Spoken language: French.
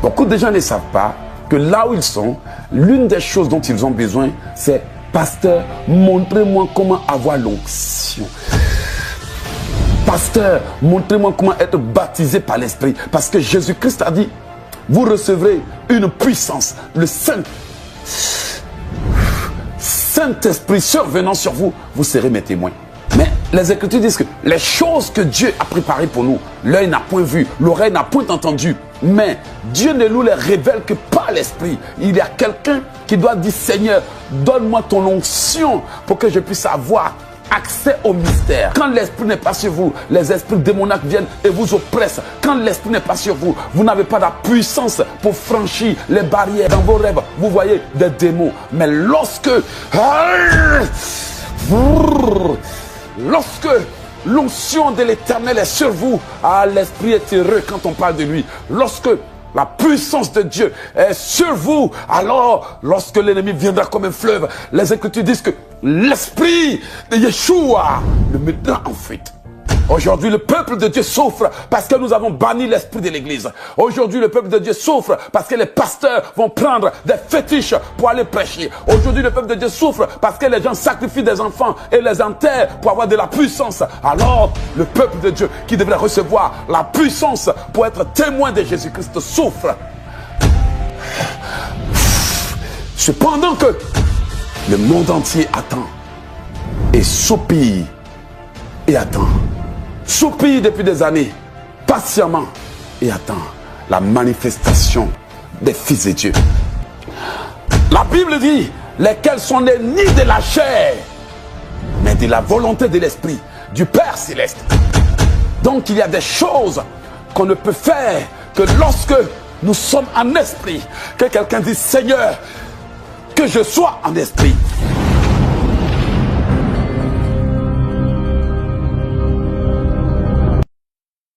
Beaucoup de gens ne savent pas que là où ils sont, l'une des choses dont ils ont besoin, c'est « Pasteur, montrez-moi comment avoir l'onction. » Pasteur, montrez-moi comment être baptisé par l'Esprit. Parce que Jésus-Christ a dit, vous recevrez une puissance, le Saint-Esprit survenant sur vous, vous serez mes témoins. Mais les Écritures disent que les choses que Dieu a préparées pour nous, l'œil n'a point vu, l'oreille n'a point entendu, mais Dieu ne nous les révèle que par l'Esprit. Il y a quelqu'un qui doit dire, Seigneur, donne-moi ton onction pour que je puisse avoir accès au mystère. Quand l'esprit n'est pas sur vous, les esprits démoniaques viennent et vous oppressent. Quand l'esprit n'est pas sur vous, vous n'avez pas la puissance pour franchir les barrières. Dans vos rêves, vous voyez des démons. Mais lorsque l'onction de l'Éternel est sur vous, l'esprit est heureux quand on parle de lui. Lorsque la puissance de Dieu est sur vous, alors lorsque l'ennemi viendra comme un fleuve, les Écritures disent que l'esprit de Yeshua le mettra en fuite. Aujourd'hui, le peuple de Dieu souffre parce que nous avons banni l'esprit de l'église. Aujourd'hui, le peuple de Dieu souffre parce que les pasteurs vont prendre des fétiches pour aller prêcher. Aujourd'hui, le peuple de Dieu souffre parce que les gens sacrifient des enfants et les enterrent pour avoir de la puissance. Alors, le peuple de Dieu qui devrait recevoir la puissance pour être témoin de Jésus-Christ souffre. Cependant que le monde entier attend et soupire et attend. Soupire depuis des années, patiemment, et attend la manifestation des fils de Dieu. La Bible dit, lesquels sont nés ni de la chair, mais de la volonté de l'Esprit, du Père Céleste. Donc il y a des choses qu'on ne peut faire que lorsque nous sommes en esprit. Que quelqu'un dise, Seigneur, que je sois en esprit.